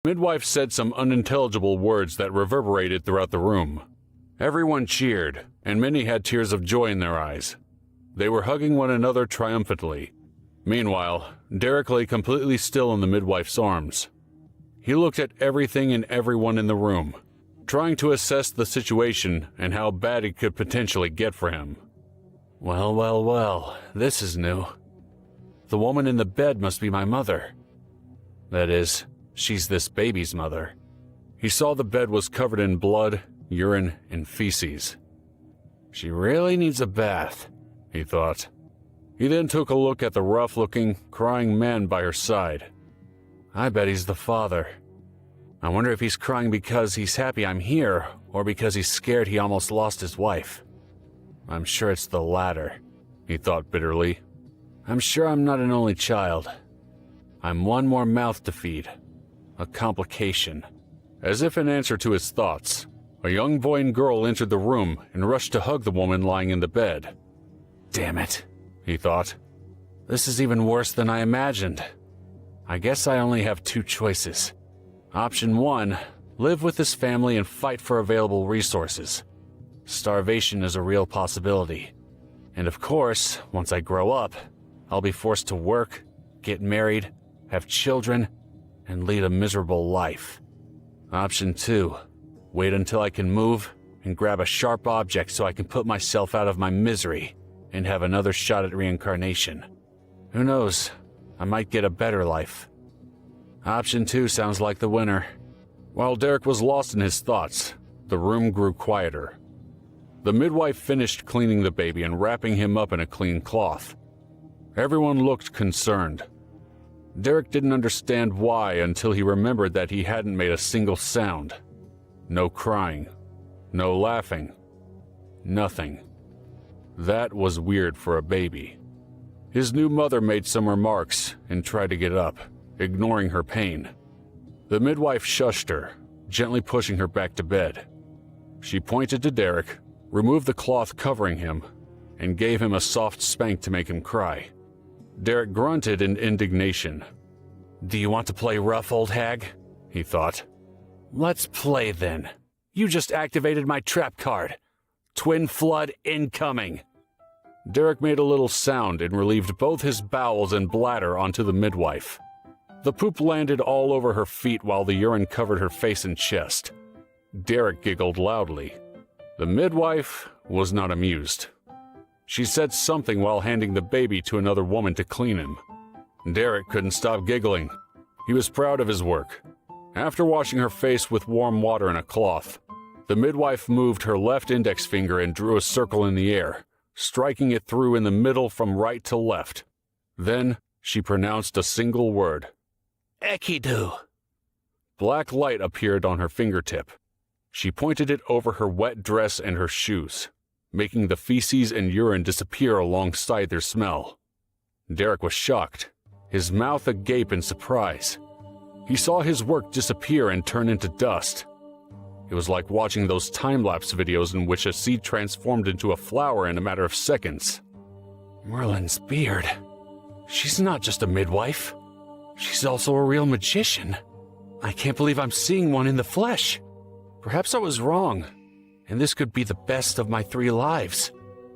midwife said some unintelligible words that reverberated throughout the room. Everyone cheered, and many had tears of joy in their eyes. They were hugging one another triumphantly. Meanwhile, Derek lay completely still in the midwife's arms. He looked at everything and everyone in the room, trying to assess the situation and how bad it could potentially get for him. Well, well, well, this is new. The woman in the bed must be my mother. That is, she's this baby's mother. He saw the bed was covered in blood, urine, and feces. She really needs a bath, he thought. He then took a look at the rough-looking, crying man by her side. I bet he's the father. I wonder if he's crying because he's happy I'm here, or because he's scared he almost lost his wife. I'm sure it's the latter, he thought bitterly. I'm sure I'm not an only child. I'm one more mouth to feed. A complication. As if in answer to his thoughts, a young boy and girl entered the room and rushed to hug the woman lying in the bed. Damn it, he thought. This is even worse than I imagined. I guess I only have two choices. Option 1, live with this family and fight for available resources. Starvation is a real possibility. And of course, once I grow up, I'll be forced to work, get married, have children, and lead a miserable life. Option 2, wait until I can move and grab a sharp object so I can put myself out of my misery and have another shot at reincarnation. Who knows, I might get a better life. Option 2 sounds like the winner. While Derek was lost in his thoughts, the room grew quieter. The midwife finished cleaning the baby and wrapping him up in a clean cloth. Everyone looked concerned. Derek didn't understand why until he remembered that he hadn't made a single sound. No crying. No laughing. Nothing. That was weird for a baby. His new mother made some remarks and tried to get up, ignoring her pain. The midwife shushed her, gently pushing her back to bed. She pointed to Derek, removed the cloth covering him, and gave him a soft spank to make him cry. Derek grunted in indignation. Do you want to play rough, old hag? He thought. Let's play then. You just activated my trap card. Twin flood incoming. Derek made a little sound and relieved both his bowels and bladder onto the midwife. The poop landed all over her feet while the urine covered her face and chest. Derek giggled loudly. The midwife was not amused. She said something while handing the baby to another woman to clean him. Derek couldn't stop giggling. He was proud of his work. After washing her face with warm water in a cloth, the midwife moved her left index finger and drew a circle in the air, striking it through in the middle from right to left. Then she pronounced a single word. Ekidu. Black light appeared on her fingertip. She pointed it over her wet dress and her shoes, making the feces and urine disappear alongside their smell. Derek was shocked, his mouth agape in surprise. He saw his work disappear and turn into dust. It was like watching those time-lapse videos in which a seed transformed into a flower in a matter of seconds. Merlin's beard. She's not just a midwife. She's also a real magician. I can't believe I'm seeing one in the flesh. Perhaps I was wrong, and this could be the best of my 3 lives,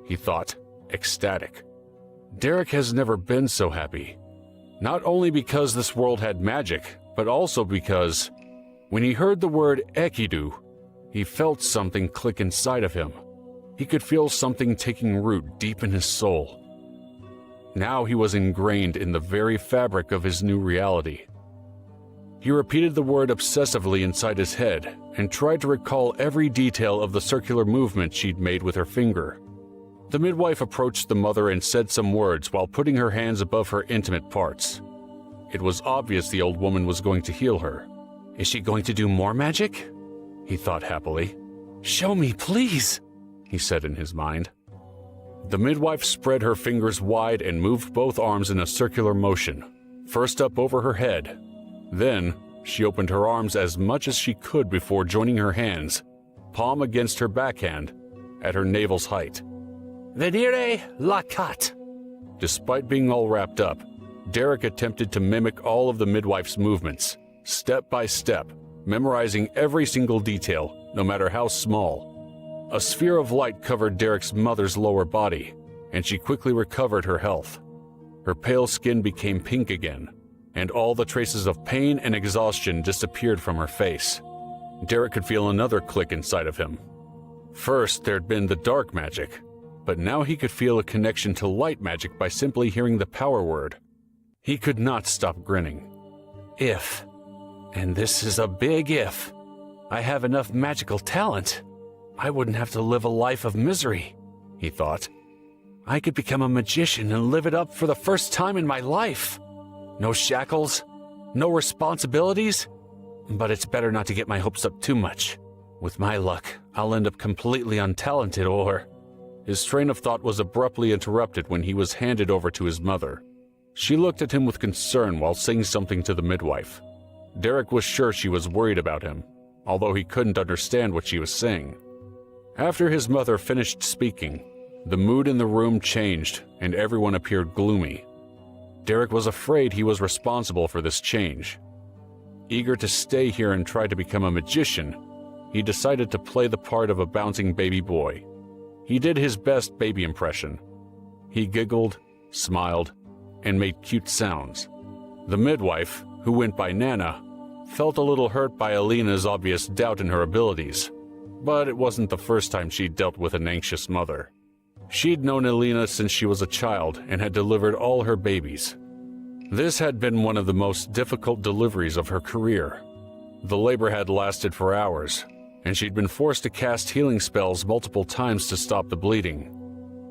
he thought, ecstatic. Derek has never been so happy. Not only because this world had magic, but also because, when he heard the word Ekidu, he felt something click inside of him. He could feel something taking root deep in his soul. Now he was ingrained in the very fabric of his new reality. He repeated the word obsessively inside his head and tried to recall every detail of the circular movement she'd made with her finger. The midwife approached the mother and said some words while putting her hands above her intimate parts. It was obvious the old woman was going to heal her. Is she going to do more magic? He thought happily. Show me, please, he said in his mind. The midwife spread her fingers wide and moved both arms in a circular motion, first up over her head. Then, she opened her arms as much as she could before joining her hands, palm against her backhand, at her navel's height. Venire lacat. Despite being all wrapped up, Derek attempted to mimic all of the midwife's movements, step by step, memorizing every single detail, no matter how small. A sphere of light covered Derek's mother's lower body, and she quickly recovered her health. Her pale skin became pink again, and all the traces of pain and exhaustion disappeared from her face. Derek could feel another click inside of him. First, there'd been the dark magic, but now he could feel a connection to light magic by simply hearing the power word. He could not stop grinning. If, and this is a big if, I have enough magical talent, I wouldn't have to live a life of misery, he thought. I could become a magician and live it up for the first time in my life. No shackles, no responsibilities, but it's better not to get my hopes up too much. With my luck, I'll end up completely untalented or... His train of thought was abruptly interrupted when he was handed over to his mother. She looked at him with concern while saying something to the midwife. Derek was sure she was worried about him, although he couldn't understand what she was saying. After his mother finished speaking, the mood in the room changed and everyone appeared gloomy. Derek was afraid he was responsible for this change. Eager to stay here and try to become a magician, he decided to play the part of a bouncing baby boy. He did his best baby impression. He giggled, smiled, and made cute sounds. The midwife, who went by Nana, felt a little hurt by Alina's obvious doubt in her abilities, but it wasn't the first time she'd dealt with an anxious mother. She'd known Alina since she was a child and had delivered all her babies. This had been one of the most difficult deliveries of her career. The labor had lasted for hours, and she'd been forced to cast healing spells multiple times to stop the bleeding.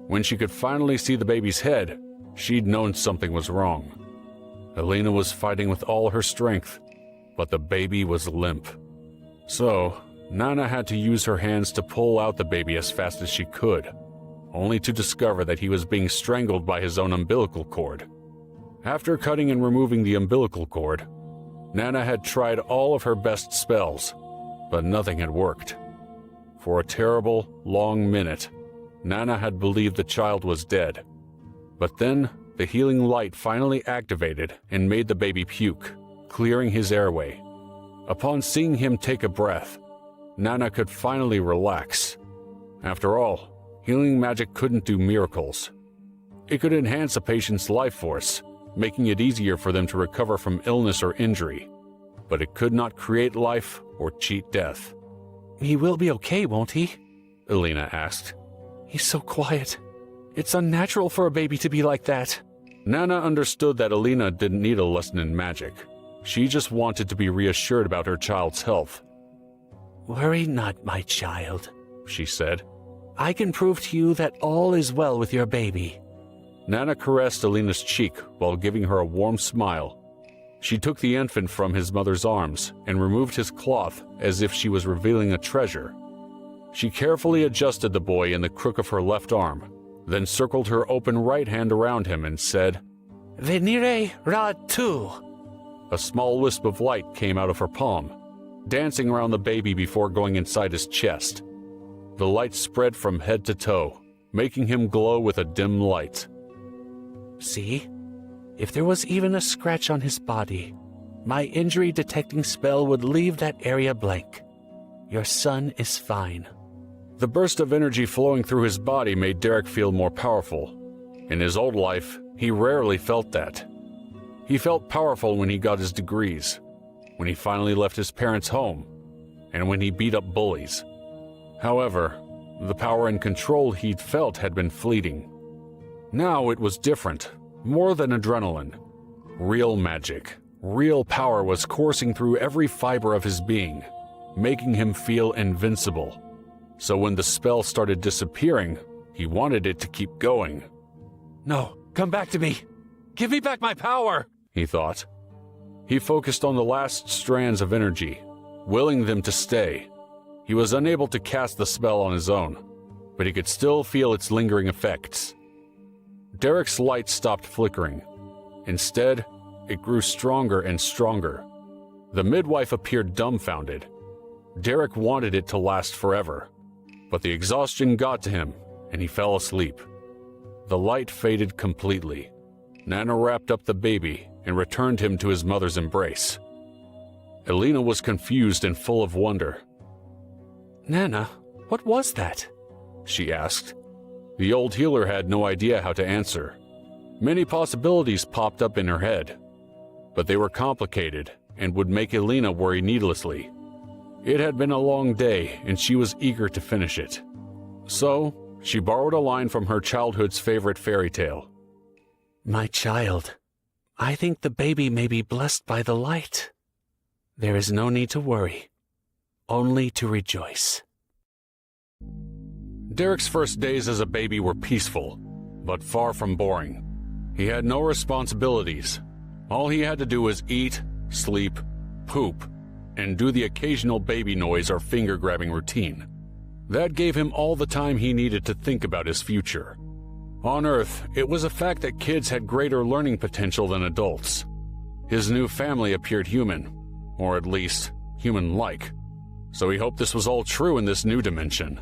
When she could finally see the baby's head, she'd known something was wrong. Alina was fighting with all her strength, but the baby was limp. So, Nana had to use her hands to pull out the baby as fast as she could, only to discover that he was being strangled by his own umbilical cord. After cutting and removing the umbilical cord, Nana had tried all of her best spells, but nothing had worked. For a terrible, long minute, Nana had believed the child was dead. But then, the healing light finally activated and made the baby puke, clearing his airway. Upon seeing him take a breath, Nana could finally relax. After all, healing magic couldn't do miracles. It could enhance a patient's life force, making it easier for them to recover from illness or injury, but it could not create life or cheat death. He will be okay, won't he? Alina asked. He's so quiet. It's unnatural for a baby to be like that. Nana understood that Alina didn't need a lesson in magic. She just wanted to be reassured about her child's health. Worry not, my child, she said. I can prove to you that all is well with your baby. Nana caressed Alina's cheek while giving her a warm smile. She took the infant from his mother's arms and removed his cloth as if she was revealing a treasure. She carefully adjusted the boy in the crook of her left arm, then circled her open right hand around him and said, Venire ra tu. A small wisp of light came out of her palm, dancing around the baby before going inside his chest. The light spread from head to toe, making him glow with a dim light. See? If there was even a scratch on his body, my injury-detecting spell would leave that area blank. Your son is fine. The burst of energy flowing through his body made Derek feel more powerful. In his old life, he rarely felt that. He felt powerful when he got his degrees, when he finally left his parents' home, and when he beat up bullies. However, the power and control he'd felt had been fleeting. Now it was different, more than adrenaline. Real magic, real power was coursing through every fiber of his being, making him feel invincible. So when the spell started disappearing, he wanted it to keep going. No, come back to me! Give me back my power! He thought. He focused on the last strands of energy, willing them to stay. He was unable to cast the spell on his own, but he could still feel its lingering effects. Derek's light stopped flickering. Instead, it grew stronger and stronger. The midwife appeared dumbfounded. Derek wanted it to last forever, but the exhaustion got to him, and he fell asleep. The light faded completely. Nana wrapped up the baby and returned him to his mother's embrace. Elena was confused and full of wonder. "Nana, what was that?" she asked. The old healer had no idea how to answer. Many possibilities popped up in her head, but they were complicated and would make Elena worry needlessly. It had been a long day, and she was eager to finish it. So, she borrowed a line from her childhood's favorite fairy tale. "My child, I think the baby may be blessed by the light. There is no need to worry, only to rejoice." Derek's first days as a baby were peaceful, but far from boring. He had no responsibilities. All he had to do was eat, sleep, poop, and do the occasional baby noise or finger-grabbing routine. That gave him all the time he needed to think about his future. On Earth, it was a fact that kids had greater learning potential than adults. His new family appeared human, or at least human-like, so he hoped this was all true in this new dimension.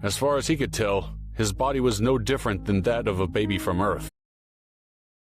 As far as he could tell, his body was no different than that of a baby from Earth.